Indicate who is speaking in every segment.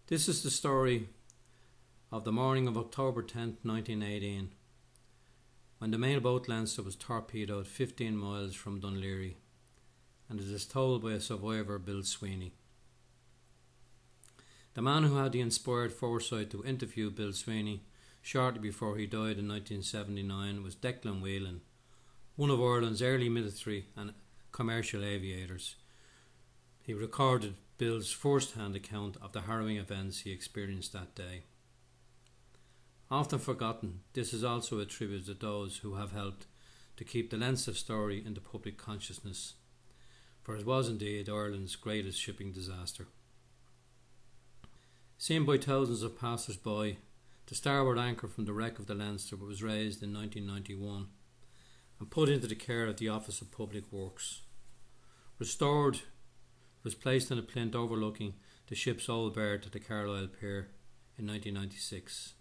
Speaker 1: This is the story of the morning of October 10th, 1918, when the mailboat Leinster was torpedoed 15 miles from Dunleary, and it is told by a survivor, Bill Sweeney. The man who had the inspired foresight to interview Bill Sweeney shortly before he died in 1979 was Declan Whelan, one of Ireland's early military and commercial aviators. He recorded Bill's first-hand account of the harrowing events he experienced that day. Often forgotten, this is also a tribute to those who have helped to keep the Leinster story in the public consciousness, for it was indeed Ireland's greatest shipping disaster. Seen by thousands of passers-by, the starboard anchor from the wreck of the Leinster was raised in 1991 and put into the care of the Office of Public Works. Restored, was placed on a plinth overlooking the ship's old berth at the Carlisle Peare in 1996.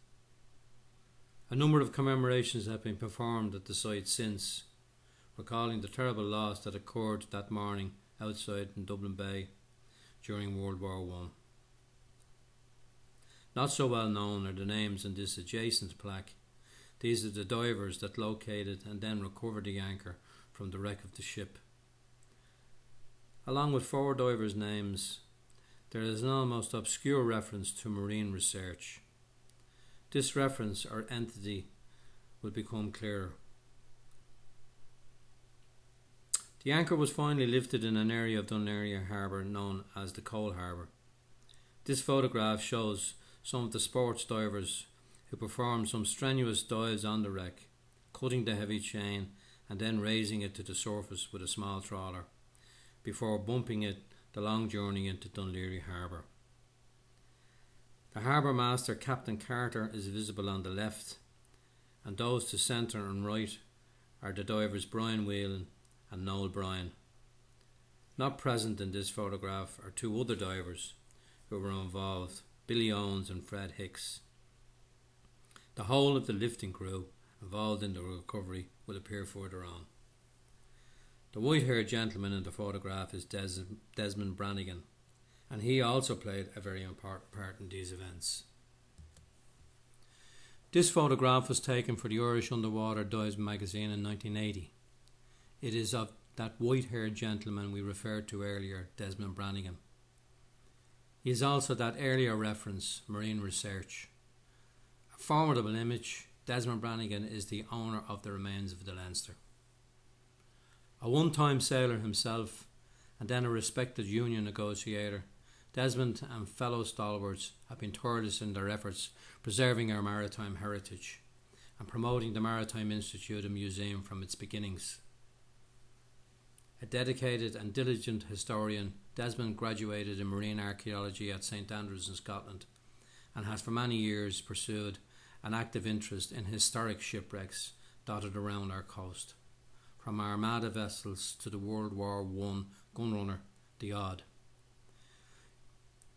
Speaker 1: A number of commemorations have been performed at the site since, recalling the terrible loss that occurred that morning outside in Dublin Bay during World War I. Not so well known are the names in this adjacent plaque. These are the divers that located and then recovered the anchor from the wreck of the ship. Along with 4 divers' names, there is an almost obscure reference to marine research. This reference or entity will become clearer. The anchor was finally lifted in an area of Dunleary Harbour known as the Coal Harbour. This photograph shows some of the sports divers who performed some strenuous dives on the wreck, cutting the heavy chain and then raising it to the surface with a small trawler, before bumping it the long journey into Dunleary Harbour. The harbour master, Captain Carter, is visible on the left, and those to centre and right are the divers Brian Whelan and Noel Bryan. Not present in this photograph are 2 other divers who were involved, Billy Owens and Fred Hicks. The whole of the lifting crew involved in the recovery will appear further on. The white-haired gentleman in the photograph is Desmond Brannigan, and he also played a very important part in these events. This photograph was taken for the Irish Underwater Dives magazine in 1980. It is of that white-haired gentleman we referred to earlier, Desmond Brannigan. He is also that earlier reference, marine research. A formidable image, Desmond Brannigan is the owner of the remains of the Leinster. A one-time sailor himself and then a respected union negotiator, Desmond and fellow stalwarts have been tireless in their efforts preserving our maritime heritage and promoting the Maritime Institute and Museum from its beginnings. A dedicated and diligent historian, Desmond graduated in marine archaeology at St Andrews in Scotland and has for many years pursued an active interest in historic shipwrecks dotted around our coast, from Armada vessels to the World War I gunrunner, the Odd.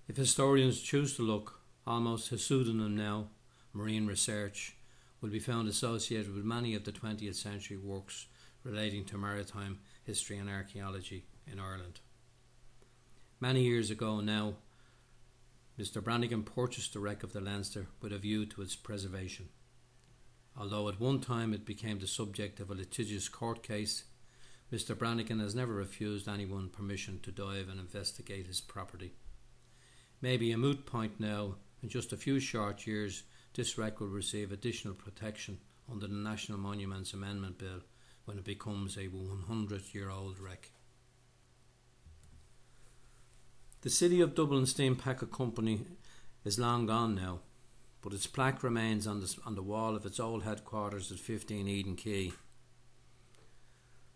Speaker 1: If historians choose to look, almost his pseudonym now, marine research, will be found associated with many of the 20th century works relating to maritime history and archaeology in Ireland. Many years ago now, Mr. Brannigan purchased the wreck of the Leinster with a view to its preservation. Although at one time it became the subject of a litigious court case, Mr. Brannigan has never refused anyone permission to dive and investigate his property. Maybe a moot point now, in just a few short years, this wreck will receive additional protection under the National Monuments Amendment Bill when it becomes a 100-year-old wreck. The City of Dublin Steam Packet Company is long gone now, but its plaque remains on the wall of its old headquarters at 15 Eden Quay.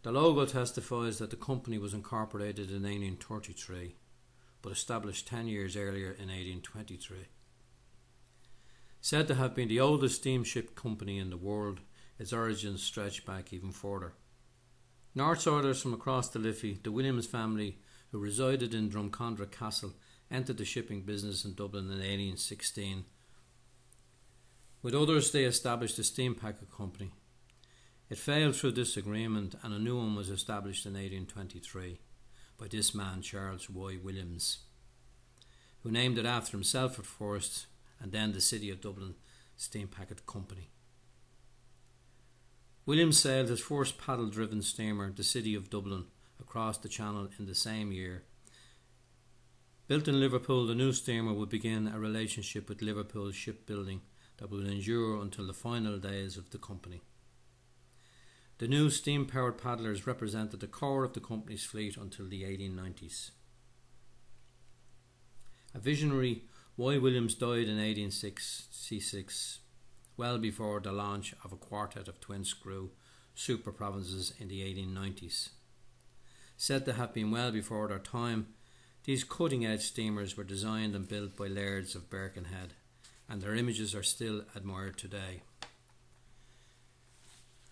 Speaker 1: The logo testifies that the company was incorporated in 1833, but established 10 years earlier in 1823. Said to have been the oldest steamship company in the world, its origins stretch back even further. Northsiders from across the Liffey, the Williams family, who resided in Drumcondra Castle, entered the shipping business in Dublin in 1816. With others, they established a steam packet company. It failed through disagreement, and a new one was established in 1823 by this man, Charles Y. Williams. who named it after himself at first, and then the City of Dublin Steam Packet Company. Williams sailed his first paddle-driven steamer, the City of Dublin, across the Channel in the same year. Built in Liverpool, the new steamer would begin a relationship with Liverpool shipbuilding that would endure until the final days of the company. The new steam-powered paddlers represented the core of the company's fleet until the 1890s. A visionary, Y. Williams died in 1866, well before the launch of a quartet of twin-screw super provinces in the 1890s. Said to have been well before their time, these cutting-edge steamers were designed and built by lairds of Birkenhead, and their images are still admired today.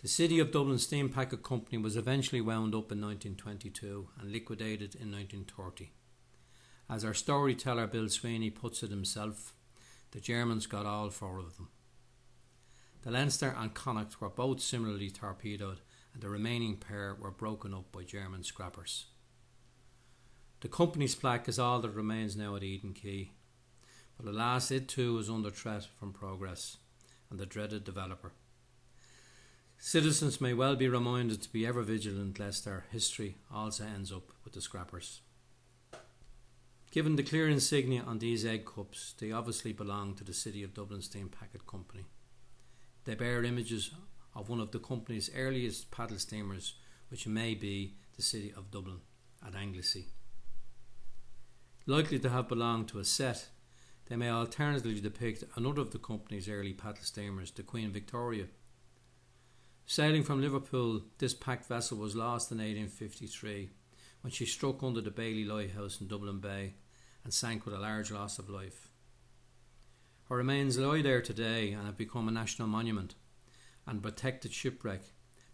Speaker 1: The City of Dublin Steam Packet Company was eventually wound up in 1922 and liquidated in 1930. As our storyteller Bill Sweeney puts it himself, the Germans got all four of them. The Leinster and Connacht were both similarly torpedoed, and the remaining pair were broken up by German scrappers. The company's plaque is all that remains now at Eden Quay, but alas, it too is under threat from progress and the dreaded developer. Citizens may well be reminded to be ever vigilant lest their history also ends up with the scrappers. Given the clear insignia on these egg cups, they obviously belong to the City of Dublin Steam Packet Company. They bear images of one of the company's earliest paddle steamers, which may be the City of Dublin at Anglesey. Likely to have belonged to a set, they may alternatively depict another of the company's early paddle steamers, the Queen Victoria. Sailing from Liverpool, this packed vessel was lost in 1853 when she struck under the Bailey Lighthouse in Dublin Bay and sank with a large loss of life. Her remains lie there today and have become a national monument and protected shipwreck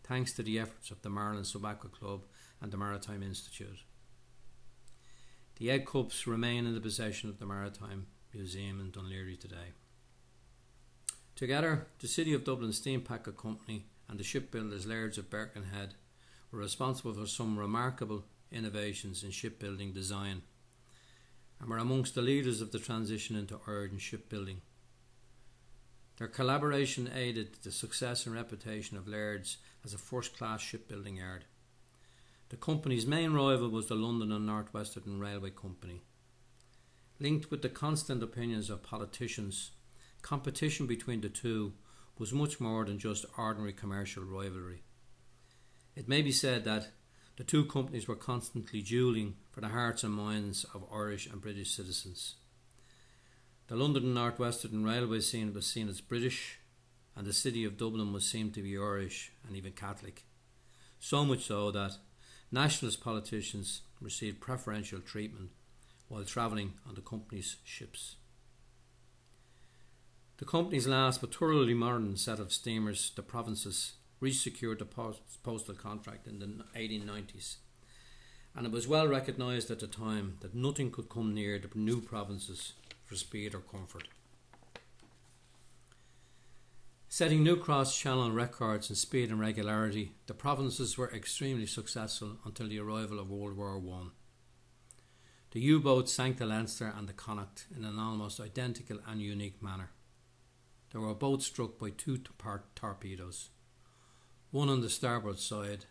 Speaker 1: thanks to the efforts of the Marlin SAC Club and the Maritime Institute. The egg cups remain in the possession of the Maritime Museum in Dún Laoghaire today. Together, the City of Dublin Steam Packet Company and the shipbuilders Lairds of Birkenhead were responsible for some remarkable innovations in shipbuilding design and were amongst the leaders of the transition into Irish shipbuilding. Their collaboration aided the success and reputation of Lairds as a first-class shipbuilding yard. The company's main rival was the London and North Western Railway Company. Linked with the constant opinions of politicians, competition between the two was much more than just ordinary commercial rivalry. It may be said that the two companies were constantly duelling for the hearts and minds of Irish and British citizens. The London and North Western Railway scene was seen as British, and the City of Dublin was seen to be Irish and even Catholic. So much so that nationalist politicians received preferential treatment while travelling on the company's ships. The company's last but thoroughly modern set of steamers, the Provinces, re-secured the postal contract in the 1890s, and it was well recognised at the time that nothing could come near the new Provinces for speed or comfort. Setting new cross-channel records in speed and regularity, the Provinces were extremely successful until the arrival of World War I. The U-boats sank the Leinster and the Connacht in an almost identical and unique manner. They were both struck by two torpedoes, one on the starboard side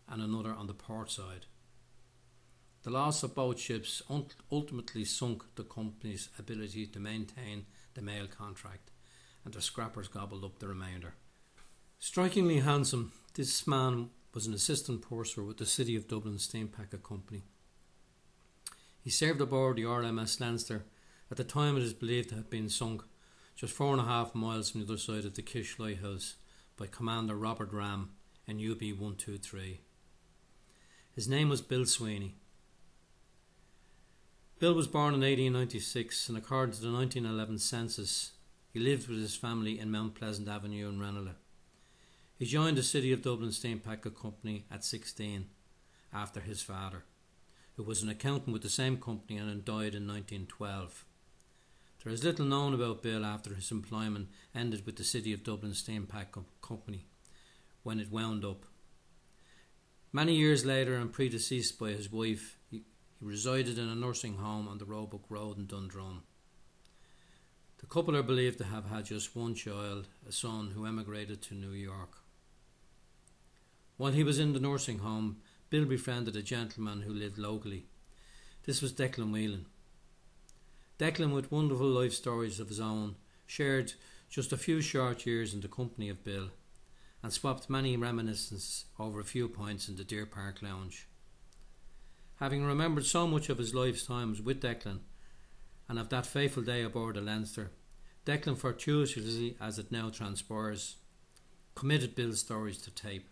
Speaker 1: and another on the port side. The loss of both ships ultimately sunk the company's ability to maintain the mail contract, and the scrappers gobbled up the remainder. Strikingly handsome, this man was an assistant purser with the City of Dublin Steam Packet Company. He served aboard the RMS Leinster. At the time it is believed to have been sunk just 4.5 miles from the other side of the Kish Lighthouse by Commander Robert Ram in UB 123. His name was Bill Sweeney. Bill was born in 1896, and according to the 1911 census, he lived with his family in Mount Pleasant Avenue in Ranelagh. He joined the City of Dublin Steam Packet Company at 16 after his father, who was an accountant with the same company and died in 1912. There is little known about Bill after his employment ended with the City of Dublin Steam Packet Company when it wound up. Many years later, and predeceased by his wife, He resided in a nursing home on the Roebuck Road in Dundrum. The couple are believed to have had just one child, a son who emigrated to New York. While he was in the nursing home, Bill befriended a gentleman who lived locally. This was Declan Whelan. Declan, with wonderful life stories of his own, shared just a few short years in the company of Bill and swapped many reminiscences over a few pints in the Deer Park Lounge. Having remembered so much of his life's times with Declan and of that fateful day aboard the Leinster, Declan fortuitously, as it now transpires, committed Bill's stories to tape.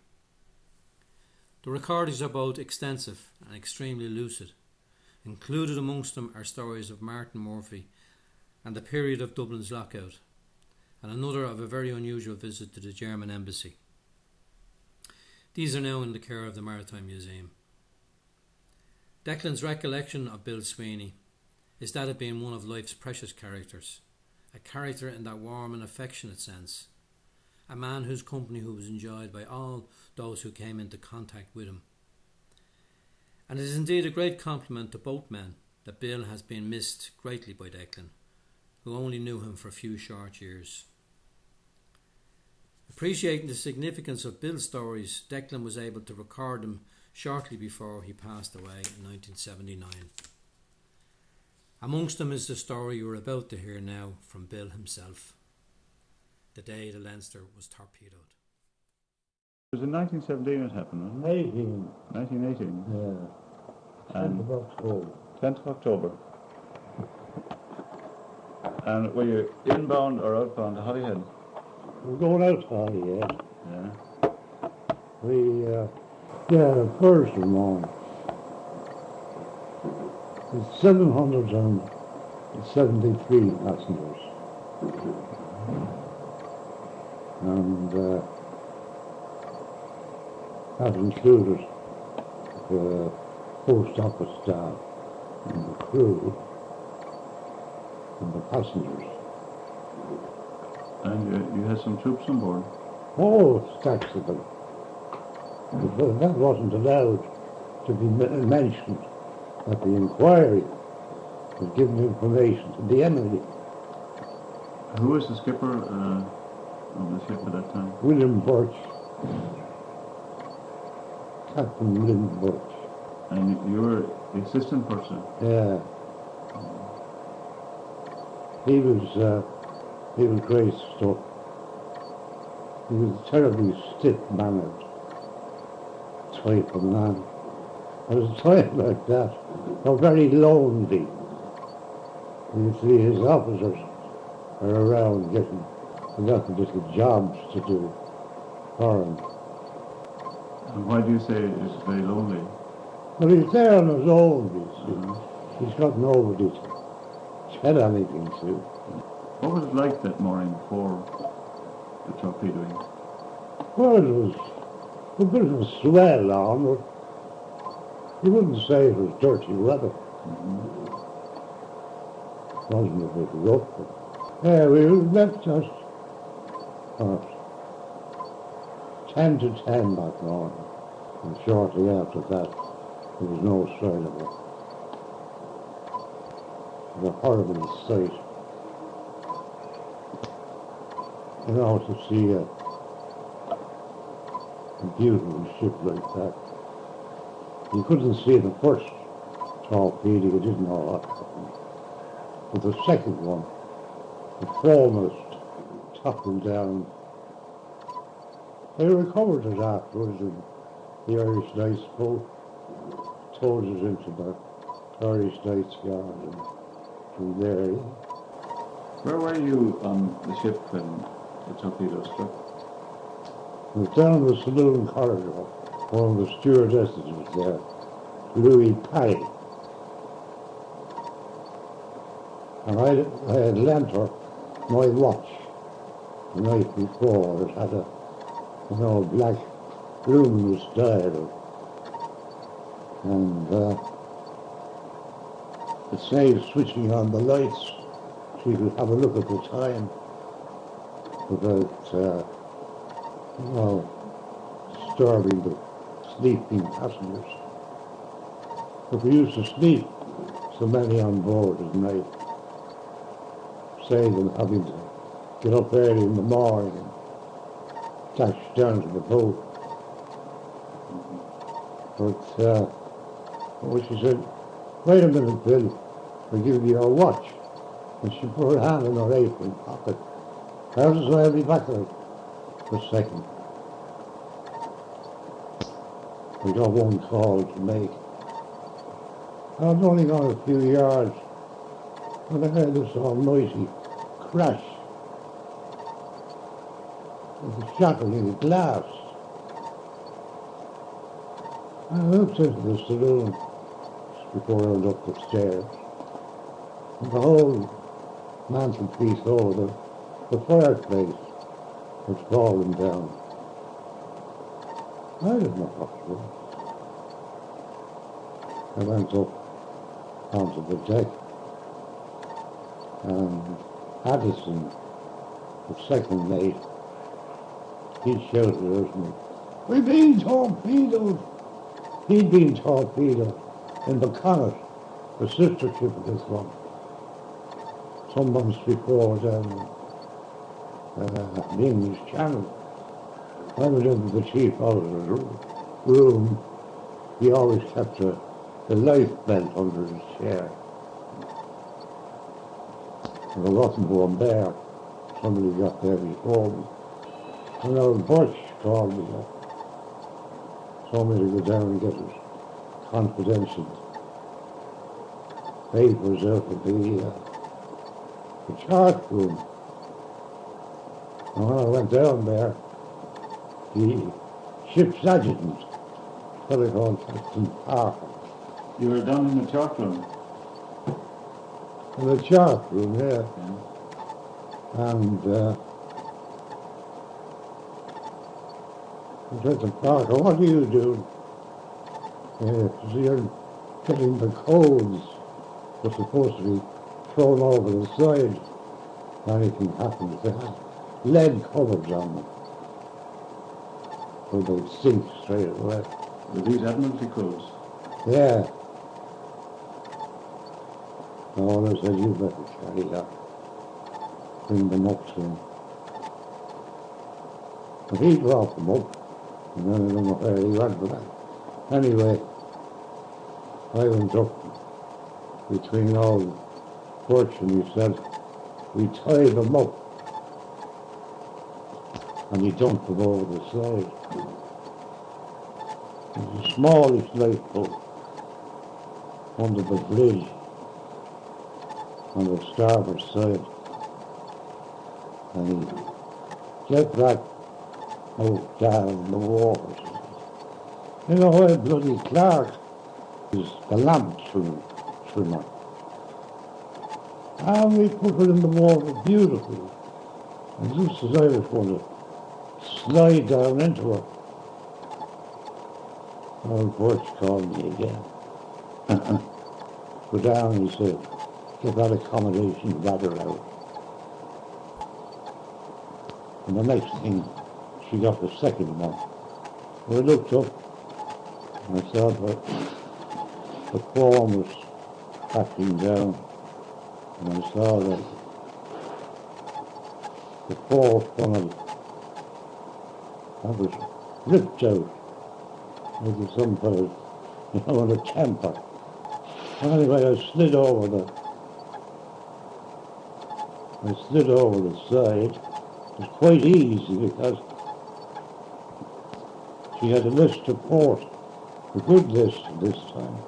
Speaker 1: The recordings are both extensive and extremely lucid. Included amongst them are stories of Martin Murphy and the period of Dublin's lockout, and another of a very unusual visit to the German embassy. These are now in the care of the Maritime Museum. Declan's recollection of Bill Sweeney is that of being one of life's precious characters, a character in that warm and affectionate sense, a man whose company who was enjoyed by all those who came into contact with him. And it is indeed a great compliment to both men that Bill has been missed greatly by Declan, who only knew him for a few short years. Appreciating the significance of Bill's stories, Declan was able to record them shortly before he passed away in 1979. Amongst them is the story you are about to hear now from Bill himself. The day the Leinster was torpedoed.
Speaker 2: It was in 1917 it happened, wasn't it? 1918.
Speaker 3: Yeah.
Speaker 2: And
Speaker 3: 10th of October.
Speaker 2: 10th of October. And were you inbound or outbound to Holyhead?
Speaker 3: We're going out to Holyhead.
Speaker 2: Yeah.
Speaker 3: The Thursday morning. It's 773 passengers. And that included the post office staff and the crew and the passengers.
Speaker 2: And you had some troops on board?
Speaker 3: Oh, stacks of them. But that wasn't allowed to be mentioned at the inquiry. Was given information to the enemy.
Speaker 2: Who was the skipper of the ship at that time?
Speaker 3: William Birch. Captain William Birch.
Speaker 2: And you were the assistant purser?
Speaker 3: Yeah. He was great stuff. He was a terribly stiff-mannered type of man. At a time like that, they're very lonely. You see his officers are around getting lots of little jobs to do for him.
Speaker 2: And why do you say it's very lonely?
Speaker 3: But he's there on his own, you see. He's got nobody to tell anything to.
Speaker 2: What was it like that morning before the torpedoing?
Speaker 3: Well, it was a bit of a swell on, but you wouldn't say it was dirty weather. It wasn't a bit rough. But, yeah, we left just 10 to 10 that morning. And shortly after that, there was no sign of it. It was a horrible sight. You know, to see a beautiful ship like that. You couldn't see the first torpedo, you didn't know what happened. But the second one, the foremost, toppled down. They recovered it afterwards, and the Irish Knights boat towed it into the Irish Knights yard, and from there.
Speaker 2: Where were you on the ship when the torpedo struck?
Speaker 3: It was down the saloon corridor. One of the stewardesses was there, Louis Pye. And I had lent her my watch the night before. It had a black luminous dial. And it saved switching on the lights so you could have a look at the time without, disturbing the sleeping passengers. But we used to sleep so many on board at night, save them having to get up early in the morning and dash down to the boat. But she said, wait a minute, Bill, I'll give you your watch. And she put her hand in her apron pocket. I was so I'll be back for a second. We got one call to make. I was only gone a few yards when I heard this almighty crash of the shattering of glass. I looked into the saloon just before I went up the stairs, and the whole mantelpiece over the fireplace was falling down. I didn't know what to do. I went up onto the deck, and Addison, the second mate, he shouted at me, "We're being torpedoed!" He'd been torpedoed in the Connaught, the sister ship of this one, some months before down the English Channel. I was into the chief officer's room. He always kept a life belt under his chair. And there wasn't one there. Somebody got there before me. And our Bush called me up. Told me to go down and get his confidential papers out of the chart room. And when I went down there, the ship's adjutant, a fellow called Captain Peare,
Speaker 2: You were down in the chart room?
Speaker 3: in the chart room, yeah. And I said to Parker, what are you doing? You're getting the codes that are supposed to be thrown over the side. If anything happens, they have lead covers on them, so they sink straight away.
Speaker 2: Were these Admiralty codes?
Speaker 3: Yeah. Oh, I said, you better carry that. Bring them up to him. But he dropped them up, and then I don't know where he went with that. Anyway, I went up between all the porch, and he said, we tied them up, and he dumped them over the side. There's a smallish lifeboat under the bridge on the starboard side, and he get that out down the water. You know where bloody Clark is the lamp trimmer. And we put it in the water beautifully. And just as I was going to slide down into it, old Birch called me again. Go down, he said, get that accommodation ladder out. And the next thing, she got the second one. I looked up, and I saw that the form was cracking down, and I saw that the fourth funnel that was ripped out with some kind of, in a temper. Anyway, I slid over the side. It was quite easy because she had a list to port, a good list this time.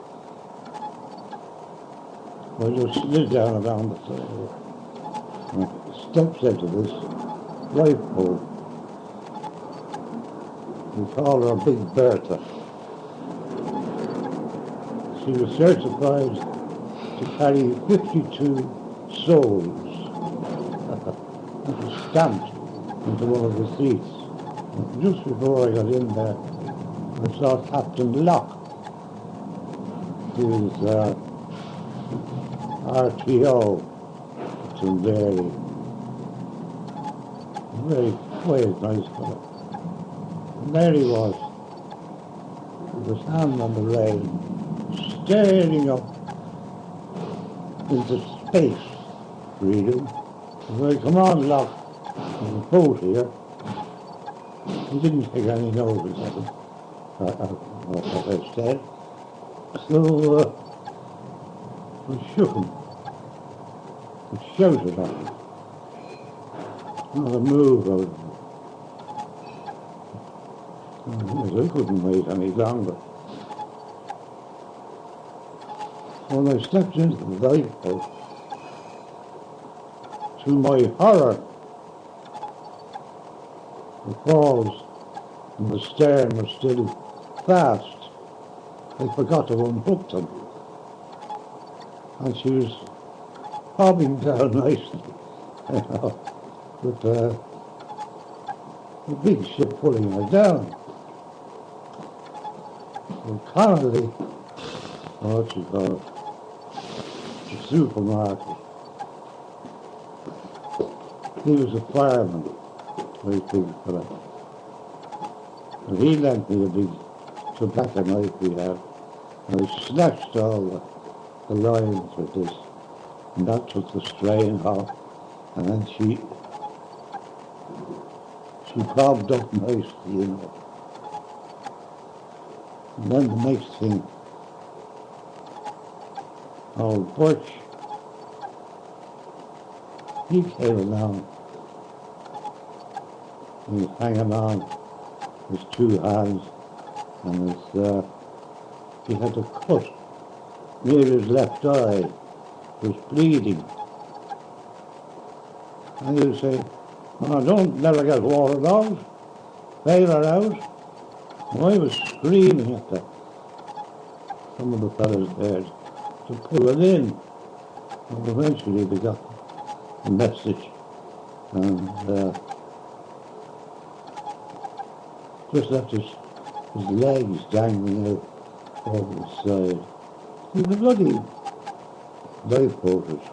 Speaker 3: I just slid down around the side and stepped into this lifeboat. We call her Big Bertha. She was certified to carry 52 souls. It was stamped into one of the seats. And just before I got in there, I saw Captain Locke. He was RTO. It's a very quiet, nice fellow. And there he was, with his hand on the rail, staring up into space, really. When I come on lock on the boat here, he didn't take any notice of it, what I said. So I shook him. I shouted at him. Not a move out of him. I couldn't wait any longer. When I stepped into the lifeboat, to my horror, the falls and the stern were still fast. I forgot to unhook them. And she was bobbing down nicely, you know, with the big ship pulling her down. So Connolly, what you call it, the supermarket, he was a fireman, very big fella. And he lent me a big tobacco knife we had, and I snatched all the lines with this, and that took the strain off, and then she bobbed up nicely, you know. And then the next thing, old Butch, he came along. He was hanging on his two hands, and he had a cut near his left eye. It was bleeding. And he would say, "Oh, don't never get water out, bail her out." And I was screaming at some of the fellas there to pull it in. And eventually they got the message, and just left his legs dangling out over the side. The bloody lifeboat was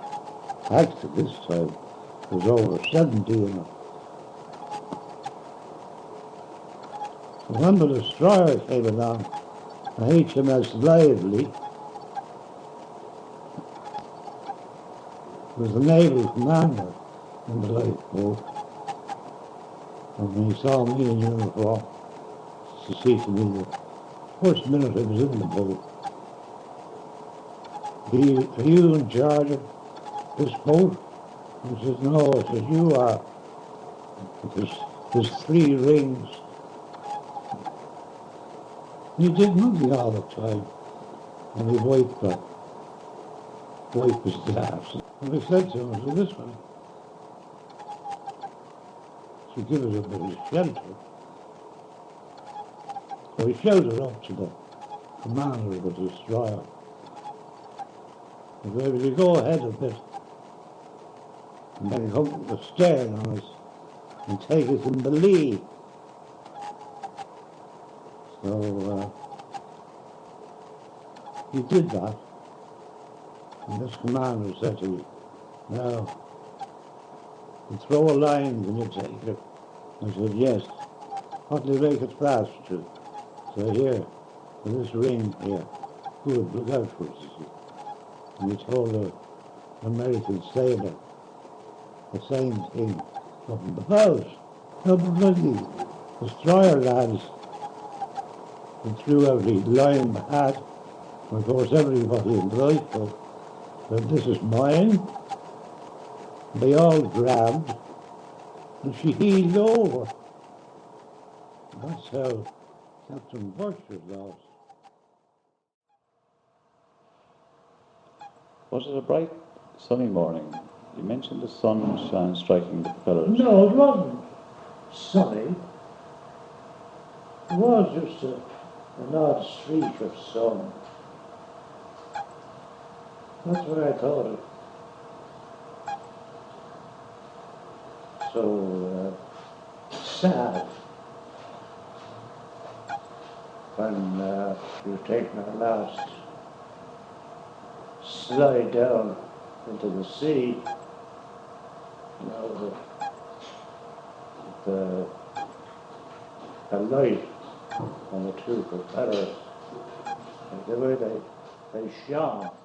Speaker 3: packed at this time. There was over 70 in it. So when the destroyer came along, the HMS Lively, was the naval commander in the lifeboat. And when he saw me in uniform, to see to me the first minute I was in the boat, "Are you in charge of this boat?" He says, "No." I said, "You are. There's 3 rings." He did nothing all the time, and he wiped his glass. And I said to him, I said, "This one should give us a bit of shelter." So he shouted up to the commander of the destroyer, he said, "Will you go ahead a bit and then come to the stern on us and take us in the lee?" So he did that, and this commander said to me, "Now, you throw a line when you take it." I said, "Yes." "What do you make it fast to?" So "Here, for this ring here." "Good, look out for it," he said. And he told the American sailor the same thing up in the bows. No, but bloody destroyer lads, and threw out his line hat. And of course everybody in the lifeboat said, "This is mine." They all grabbed, and she heeled over. That's how Captain Bush was lost.
Speaker 2: Was it a bright, sunny morning? You mentioned the sunshine striking the pillars.
Speaker 3: No, it wasn't sunny. It was just an odd streak of sun. That's what I thought it. So sad when we were taking our last slide down into the sea. You know, the light on the two propellers, and the way they
Speaker 4: They sharp.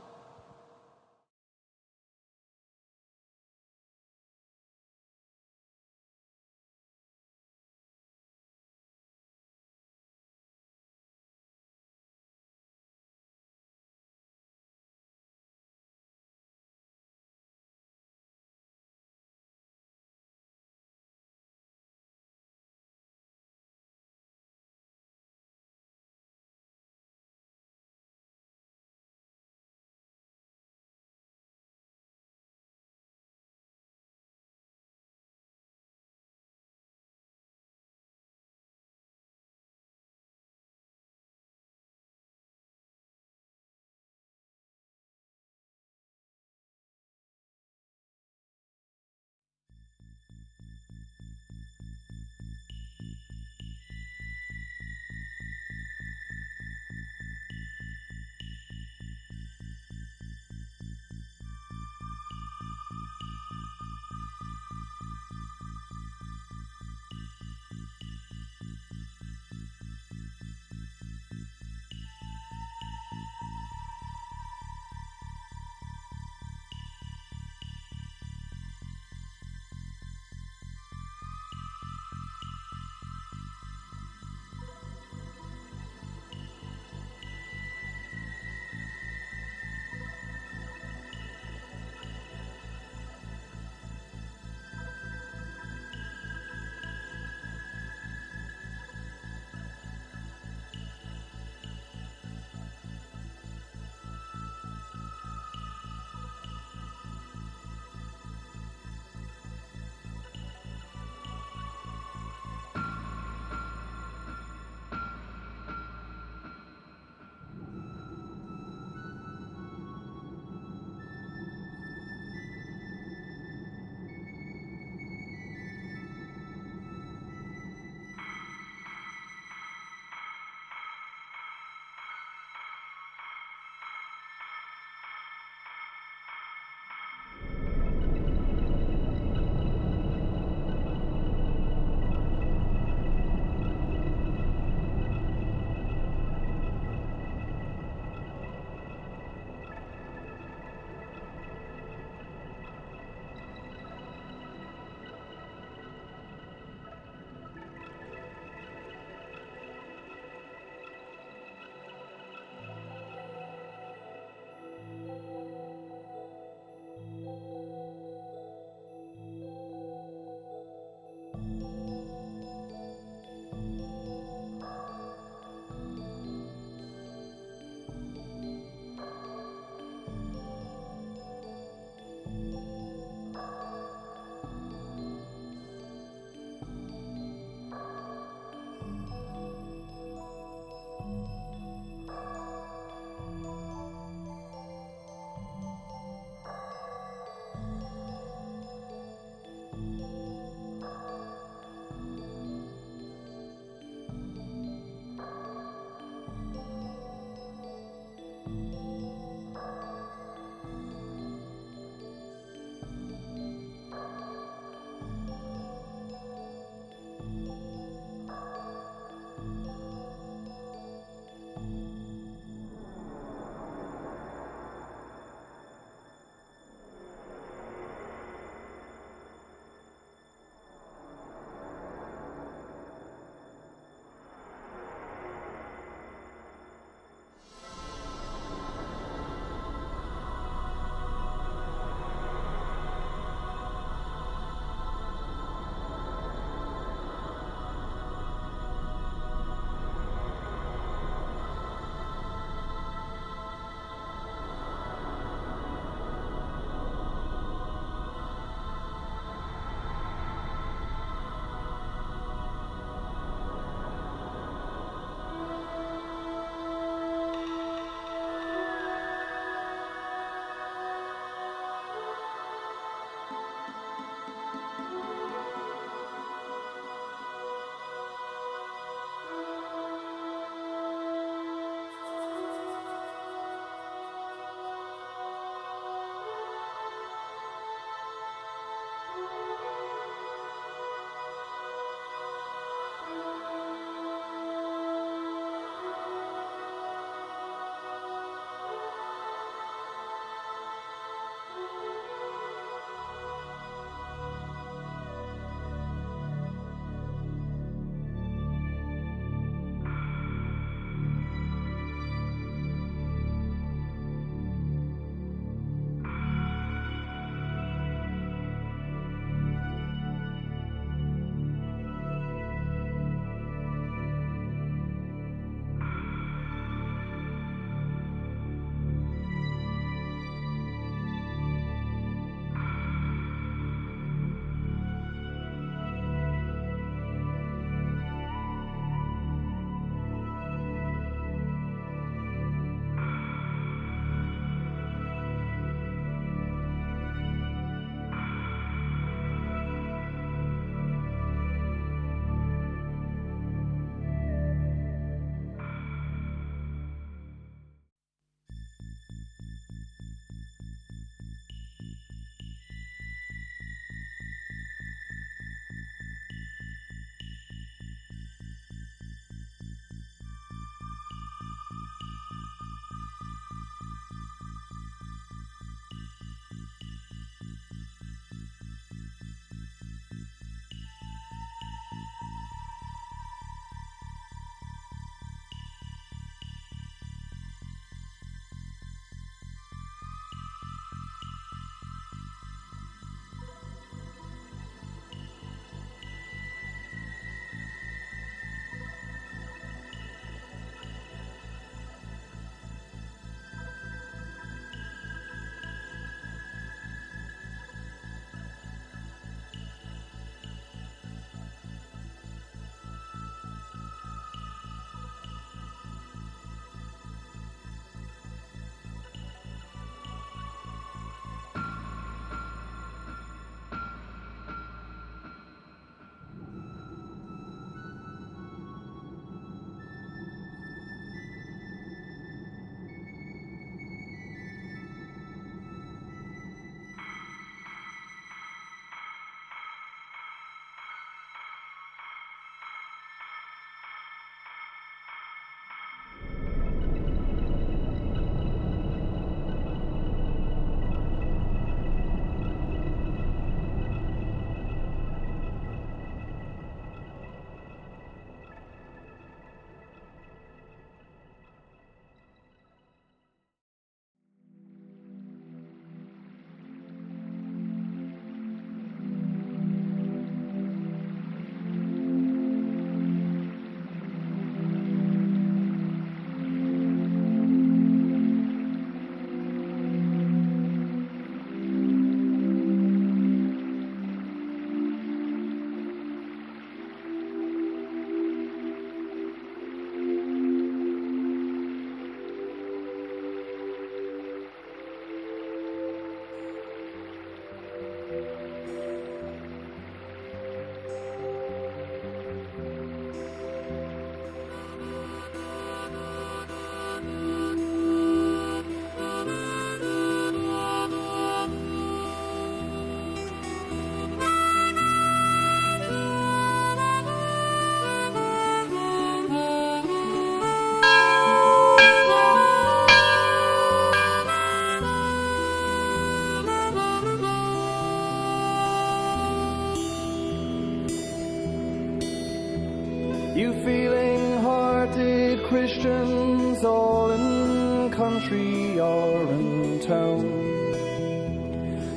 Speaker 4: You feeling-hearted Christians, all in country or in town,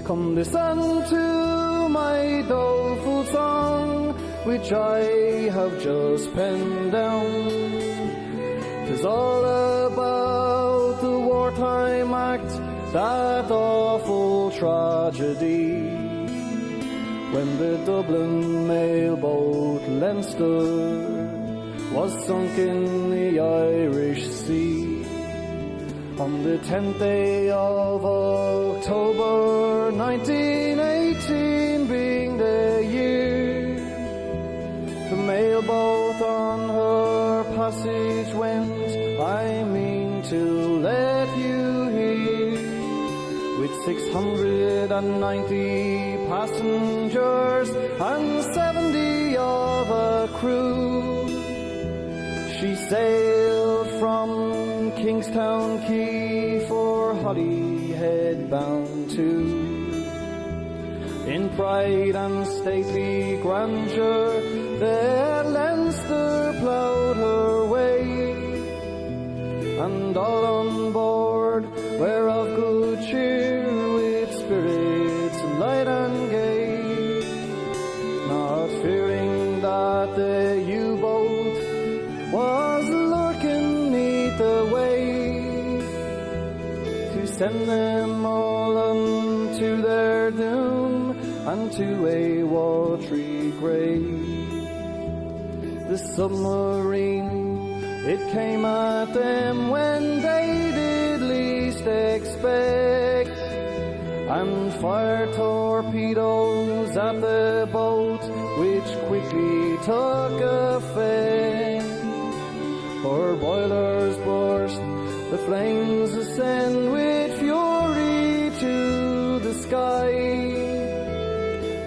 Speaker 4: come listen to my doleful song, which I have just penned down. 'Tis all about the wartime act, that awful tragedy, when the Dublin mailboat Leinster was sunk in the Irish Sea. On the 10th day of October 1918 being the year, the mailboat on her passage went, I mean to let you hear, with 690 passengers and 70 of a crew. She sailed from Kingstown Quay for Holyhead bound too. In pride and stately grandeur, the Leinster ploughed her way, and all on board were of good cheer, with spirits light and gay, not fearing that the U-boat was lurking neath the wave, to send them all unto their doom and to a watery grave. The submarine, it came at them when they did least expect, and fired torpedoes at the boat, which quickly took effect. Her boilers burst, the flames ascend with fury to the sky.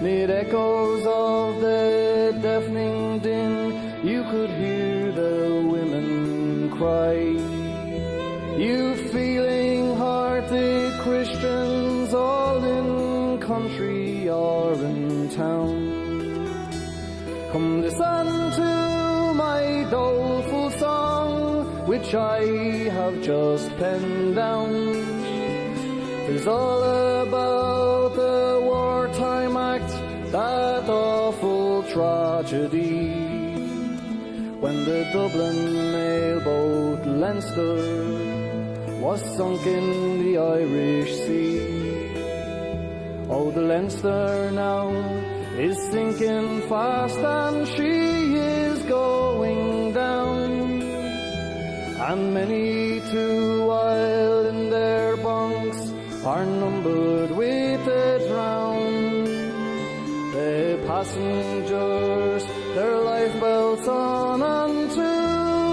Speaker 4: Mid echoes of the deafening din, you could hear the women cry. You feeling-hearted Christians, all in country or in town, come listen to my doleful song, which I have just penned down. 'Tis all about the wartime act, that awful tragedy, when the Dublin mailboat Leinster was sunk in the Irish Sea. Oh, the Leinster now is sinking fast, and she is going down, and many too, while in their bunks, are numbered with the drowned. The passengers, their lifebelts on unto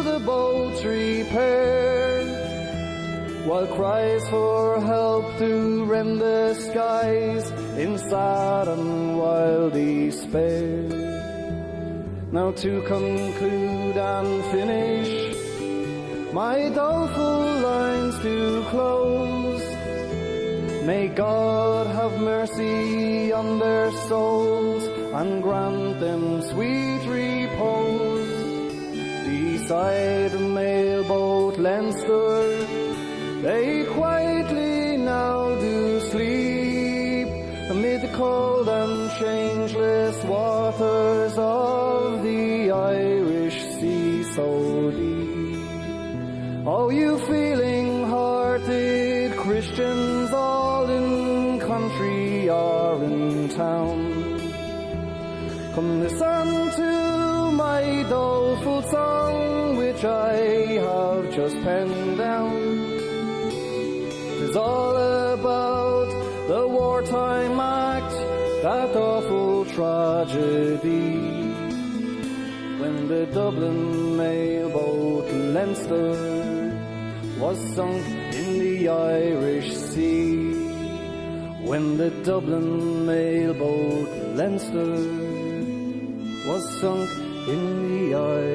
Speaker 4: the boat's repair, while cries for help do rend the skies in sad and wild despair. Now to conclude and finish, my doleful lines to close, may God have mercy on their souls and grant them sweet repose. Beside the mailboat Leinster, they quietly now do sleep, amid the cold and changeless waters of the Irish Sea so deep. Oh, you feeling-hearted Christians, all in country or in town, come listen to my doleful song, which I have just penned down. 'Tis all about the wartime act, that awful tragedy, when the Dublin mailboat Leinster was sunk in the Irish Sea. When the Dublin mailboat Leinster was sunk in the Irish